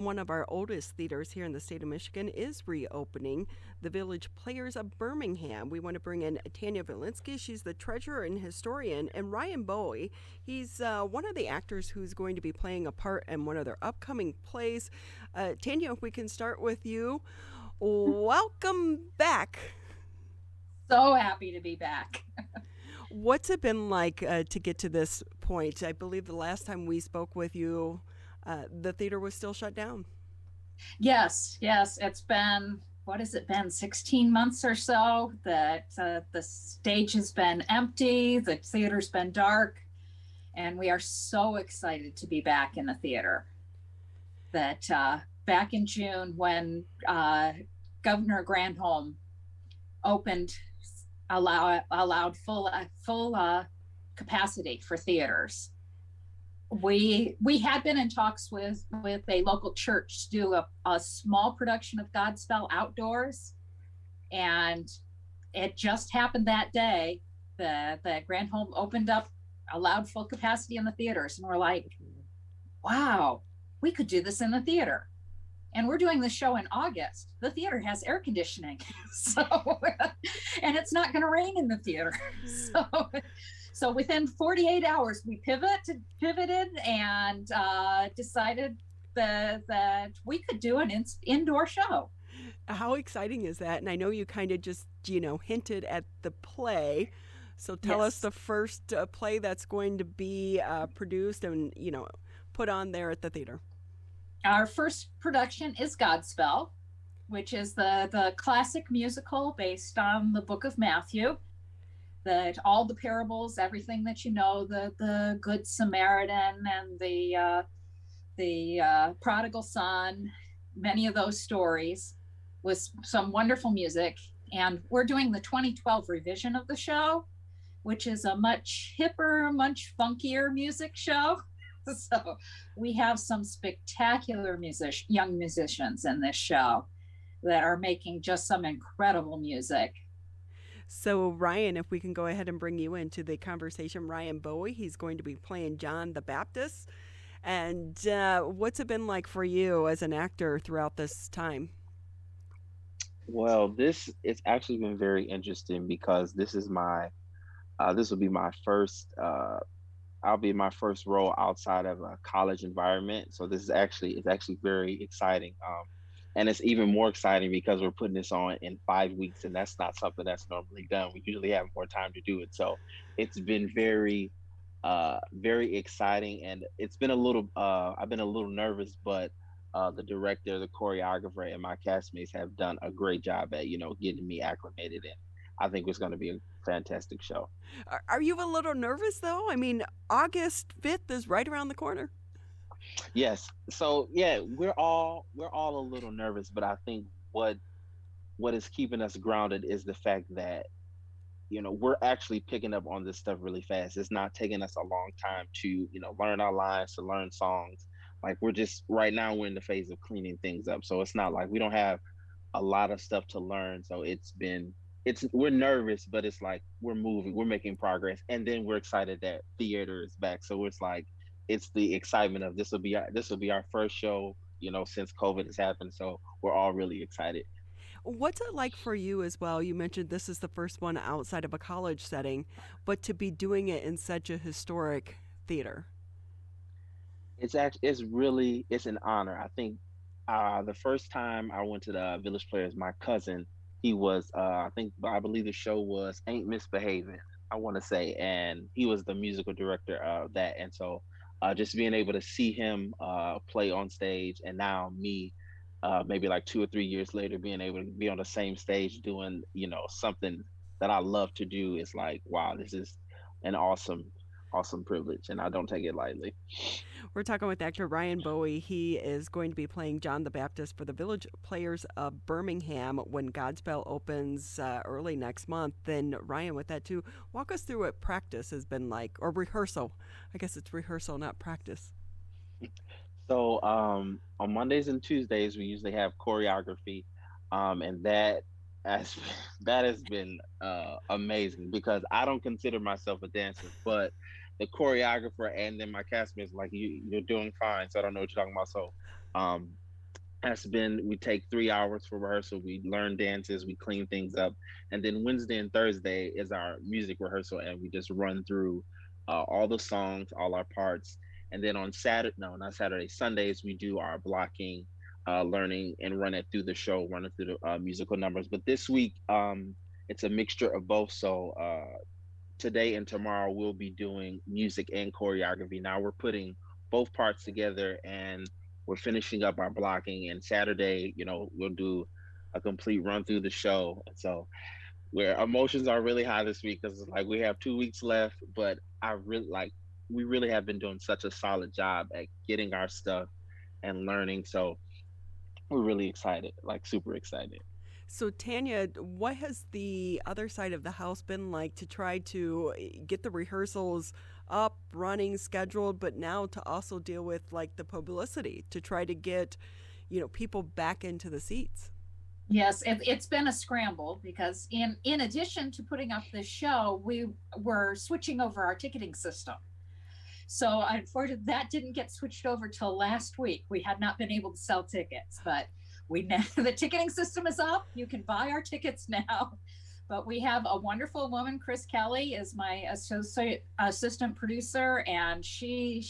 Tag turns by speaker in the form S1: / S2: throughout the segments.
S1: One of our oldest theaters here in the state of Michigan is reopening, the Village Players of Birmingham. We want to bring in Tania Velinsky. She's the treasurer and historian, and Ryan Bowie. He's one of the actors who's going to be playing a part in one of their upcoming plays. Tania, if we can start with you. Welcome back.
S2: So happy to be back.
S1: What's it been like to get to this point? I believe the last time we spoke with you, the theater was still shut down.
S2: Yes, it's been, what has it been, 16 months or so that the stage has been empty, the theater's been dark, and we are so excited to be back in the theater. That back in June when Governor Granholm opened, allowed full capacity for theaters. We had been in talks with a local church to do a small production of Godspell outdoors, and it just happened that day that Granholm opened up, allowed full capacity in the theaters, and we're like, wow, we could do this in the theater. And we're doing the show in August. The theater has air conditioning, so and it's not going to rain in the theater. So within 48 hours, we pivoted and decided that we could do an indoor show.
S1: How exciting is that? And I know you kind of just, hinted at the play. So tell us
S2: Yes.
S1: the first play that's going to be produced and, put on there at the theater.
S2: Our first production is Godspell, which is the classic musical based on the book of Matthew. That all the parables, everything that you know, the Good Samaritan and the prodigal son, many of those stories, with some wonderful music. And we're doing the 2012 revision of the show, which is a much hipper, much funkier music show. So we have some spectacular young musicians in this show that are making just some incredible music.
S1: So, Ryan, if we can go ahead and bring you into the conversation, Ryan Bowie, he's going to be playing John the Baptist. And what's it been like for you as an actor throughout this time?
S3: Well, this it's actually been very interesting because this will be my first I'll be in my first role outside of a college environment. So this is actually it's actually very exciting. And it's even more exciting because we're putting this on in 5 weeks, and that's not something that's normally done. We usually have more time to do it. So it's been very exciting, and it's been a little I've been a little nervous, but the director, the choreographer, and my castmates have done a great job at getting me acclimated in. I think it's going to be a fantastic show.
S1: Are you a little nervous, though? I mean, August 5th is right around the corner.
S3: Yes. So yeah, we're all a little nervous, but I think what is keeping us grounded is the fact that we're actually picking up on this stuff really fast. It's not taking us a long time to learn our lines, to learn songs. Like we're just right now we're in the phase of cleaning things up. So it's not like we don't have a lot of stuff to learn. So it's we're nervous, but it's like we're moving, we're making progress, and then we're excited that theater is back. So it's like it's the excitement of this will be our first show, since COVID has happened. So we're all really excited.
S1: What's it like for you as well? You mentioned this is the first one outside of a college setting, but to be doing it in such a historic theater.
S3: It's an honor. I think the first time I went to the Village Players, my cousin, he was I believe the show was Ain't Misbehaving, I want to say, and he was the musical director of that. And so just being able to see him play on stage, and now me, maybe like 2 or 3 years later, being able to be on the same stage doing something that I love to do is like, wow, this is an awesome privilege, and I don't take it lightly.
S1: We're talking with actor Ryan Bowie. He is going to be playing John the Baptist for the Village Players of Birmingham when Godspell opens early next month. Then, Ryan, with that too, walk us through what practice has been like, or rehearsal. I guess it's rehearsal, not practice.
S3: So on Mondays and Tuesdays, we usually have choreography, and has that has been amazing because I don't consider myself a dancer, but the choreographer and then my castmates like you're doing fine. So I don't know what you're talking about. So um, has been, we take 3 hours for rehearsal, we learn dances, we clean things up, and then Wednesday and Thursday is our music rehearsal, and we just run through all the songs, all our parts. And then on Saturday, no, not Saturday, Sundays, we do our blocking, learning, and run it through the show, run it through the musical numbers. But this week, it's a mixture of both. So today and tomorrow we'll be doing music and choreography. Now we're putting both parts together, and we're finishing up our blocking. And Saturday, we'll do a complete run through the show. And so where emotions are really high this week, because it's like we have 2 weeks left, but I really like, we really have been doing such a solid job at getting our stuff and learning. So we're really excited, like super excited.
S1: So, Tanya, what has the other side of the house been like to try to get the rehearsals up, running, scheduled, but now to also deal with like the publicity to try to get, people back into the seats?
S2: Yes, it's been a scramble because in addition to putting up this show, we were switching over our ticketing system. So unfortunately, that didn't get switched over till last week. We had not been able to sell tickets, but the ticketing system is up. You can buy our tickets now. But we have a wonderful woman, Chris Kelly, is my assistant producer, and she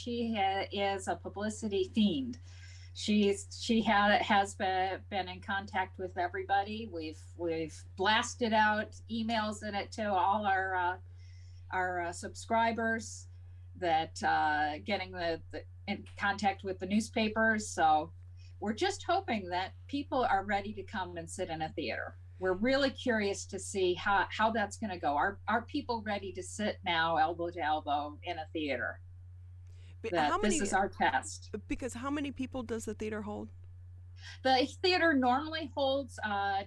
S2: is a publicity fiend. Has been in contact with everybody. We've blasted out emails in it to all our subscribers, that getting the in contact with the newspapers. So we're just hoping that people are ready to come and sit in a theater. We're really curious to see how that's going to go. Are people ready to sit now elbow to elbow in a theater? This is our test.
S1: Because how many people does the theater hold?
S2: The theater normally holds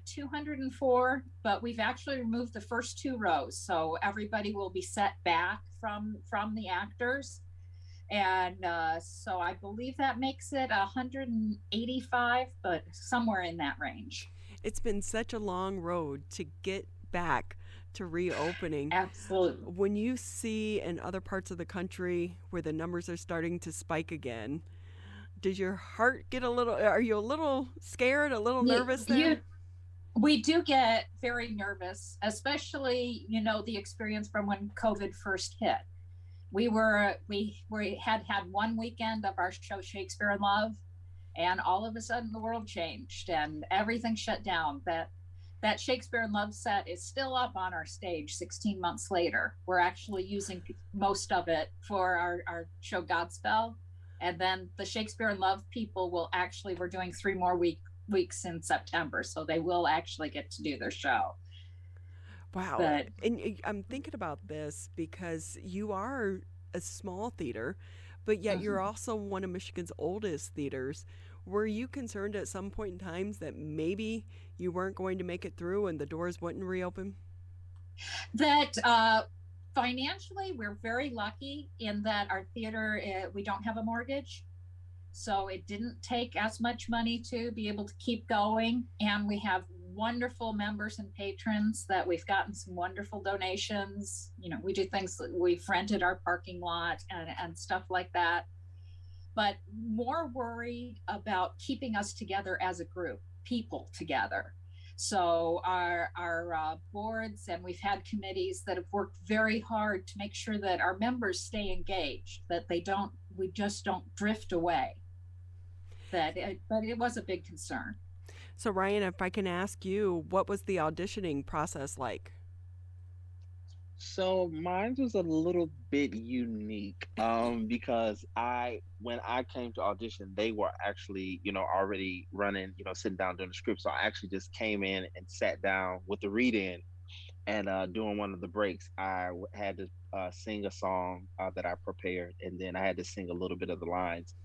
S2: 204, but we've actually removed the first 2 rows, so everybody will be set back from the actors, and so I believe that makes it 185, but somewhere in that range.
S1: It's been such a long road to get back to reopening.
S2: Absolutely.
S1: When you see in other parts of the country where the numbers are starting to spike again, does your heart get are you a little scared, a little nervous there?
S2: We do get very nervous, especially, the experience from when COVID first hit. We had 1 weekend of our show, Shakespeare in Love, and all of a sudden the world changed and everything shut down. That Shakespeare in Love set is still up on our stage 16 months later. We're actually using most of it for our show Godspell. And then the Shakespeare in Love people we're doing 3 more weeks in September. So they will actually get to do their show.
S1: Wow. And I'm thinking about this because you are a small theater, but yet you're also one of Michigan's oldest theaters. Were you concerned at some point in times that maybe you weren't going to make it through and the doors wouldn't reopen?
S2: That financially, we're very lucky in that our theater, we don't have a mortgage. So it didn't take as much money to be able to keep going. And we have wonderful members and patrons that we've gotten some wonderful donations. We do things, we've rented our parking lot and stuff like that. But more worried about keeping us together as a group, people together. So our boards, and we've had committees that have worked very hard to make sure that our members stay engaged, that we just don't drift away. But it was a big concern.
S1: So Ryan, if I can ask you, what was the auditioning process like?
S3: So mine was a little bit unique because when I came to audition, they were actually, already running, sitting down doing the script. So I actually just came in and sat down with the read-in, and during one of the breaks, I had to sing a song that I prepared, and then I had to sing a little bit of the lines.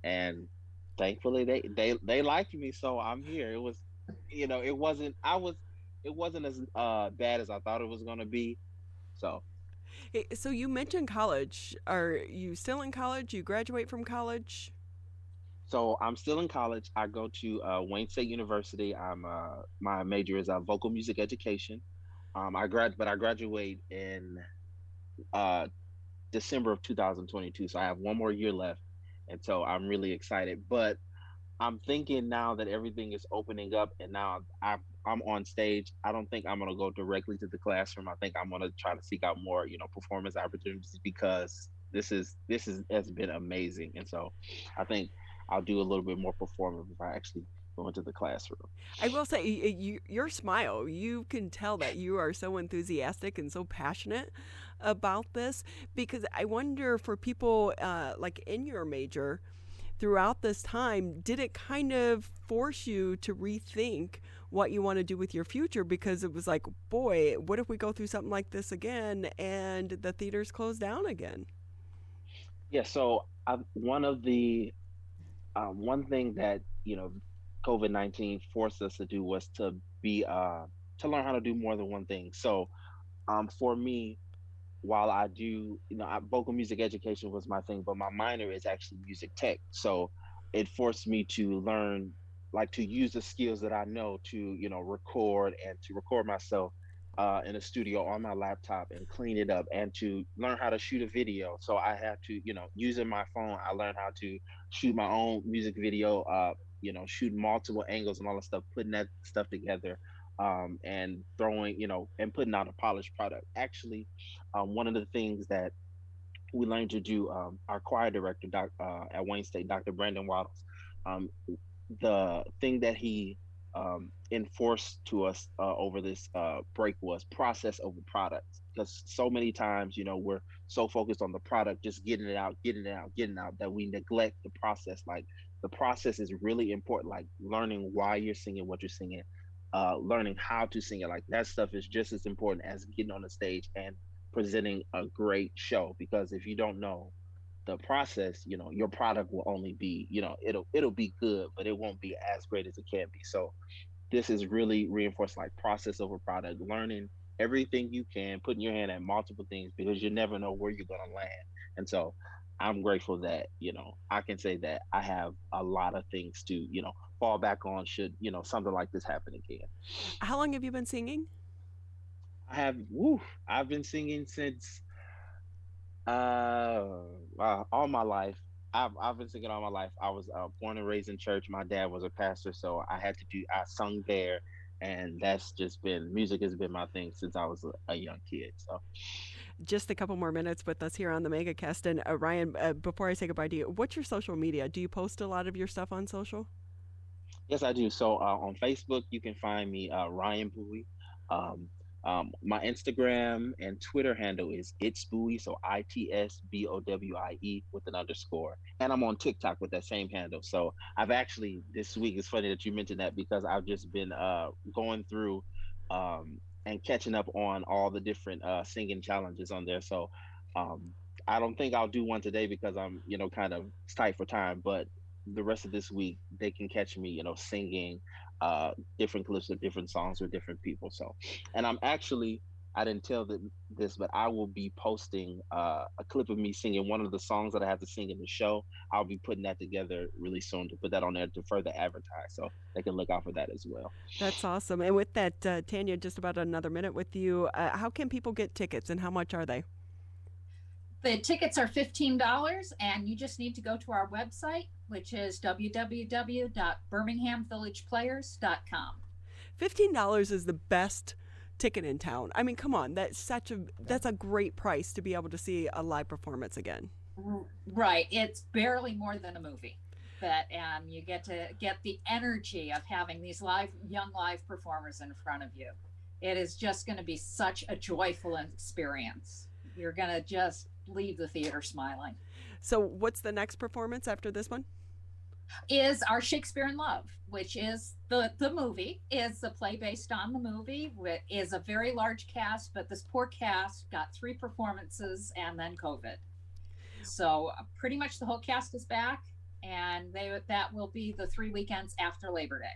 S3: And thankfully they liked me, so I'm here. It was, it wasn't as bad as I thought it was going to be.
S1: So you mentioned college. Are you still in college? You graduate from college?
S3: So I'm still in college. I go to Wayne State University. My major is vocal music education. I graduate in December of 2022. So I have 1 more year left, and so I'm really excited. But I'm thinking now that everything is opening up and now I'm on stage. I don't think I'm gonna go directly to the classroom. I think I'm gonna try to seek out more, performance opportunities because this is has been amazing. And so I think I'll do a little bit more performing if I actually go into the classroom.
S1: I will say, your smile, you can tell that you are so enthusiastic and so passionate about this, because I wonder for people like in your major throughout this time, did it kind of force you to rethink what you want to do with your future? Because it was like, boy, what if we go through something like this again and the theaters close down again?
S3: Yeah, so one thing that COVID-19 forced us to do was be to learn how to do more than one thing. So for me, while I do, vocal music education was my thing, but my minor is actually music tech. So it forced me to learn, like, to use the skills that I know to, record and to record myself in a studio on my laptop and clean it up and to learn how to shoot a video. So I had to, using my phone, I learned how to shoot my own music video, shoot multiple angles and all that stuff, putting that stuff together, and throwing, and putting out a polished product. Actually, one of the things that we learned to do, our choir director at Wayne State, Dr. Brandon Waddles, um, the thing that he enforced to us over this break was process over product. Because so many times, we're so focused on the product, just getting it out, getting it out, getting it out, that we neglect the process. Like, the process is really important, like learning why you're singing what you're singing, learning how to sing it. Like, that stuff is just as important as getting on the stage and presenting a great show. Because if you don't know the process, your product will only be, it'll be good, but it won't be as great as it can be. So this is really reinforced, like, process over product, learning everything you can, putting your hand at multiple things, because you never know where you're going to land. And so I'm grateful that, I can say that I have a lot of things to, fall back on should, something like this happen again.
S1: How long have you been singing?
S3: I've been singing since all my life. I've been singing all my life. I was born and raised in church. My dad was a pastor, so I sung there, and that's just been, music has been my thing since I was a young kid. So
S1: Just a couple more minutes with us here on the MegaCast. And Ryan, before I say goodbye to you, what's your social media? Do you post a lot of your stuff on social?
S3: yes, I do. So on Facebook, you can find me, Ryan Bowie. Um, my Instagram and Twitter handle is It's Bowie, so ITSBOWIE with an underscore. And I'm on TikTok with that same handle. So I've actually, this week, it's funny that you mentioned that, because I've just been going through and catching up on all the different singing challenges on there. So um, I don't think I'll do one today because I'm, kind of tight for time, but the rest of this week they can catch me, singing different clips of different songs with different people. So, and I didn't tell this, but I will be posting a clip of me singing one of the songs that I have to sing in the show. I'll be putting that together really soon to put that on there to further advertise, so they can look out for that as well.
S1: That's awesome. And with that, Tanya, just about another minute with you. How can people get tickets and how much are they?
S2: The tickets are $15, and you just need to go to our website, which is www.birminghamvillageplayers.com.
S1: $15 is the best ticket in town. I mean, come on, that's a great price to be able to see a live performance again.
S2: Right. It's barely more than a movie. But you get to get the energy of having these young live performers in front of you. It is just going to be such a joyful experience. You're going to just leave the theater smiling.
S1: So what's the next performance after this one?
S2: Is our Shakespeare in Love, which is the movie, is a play based on the movie. It is a very large cast, but this poor cast got 3 performances and then COVID. So pretty much the whole cast is back, and that will be the 3 weekends after Labor Day.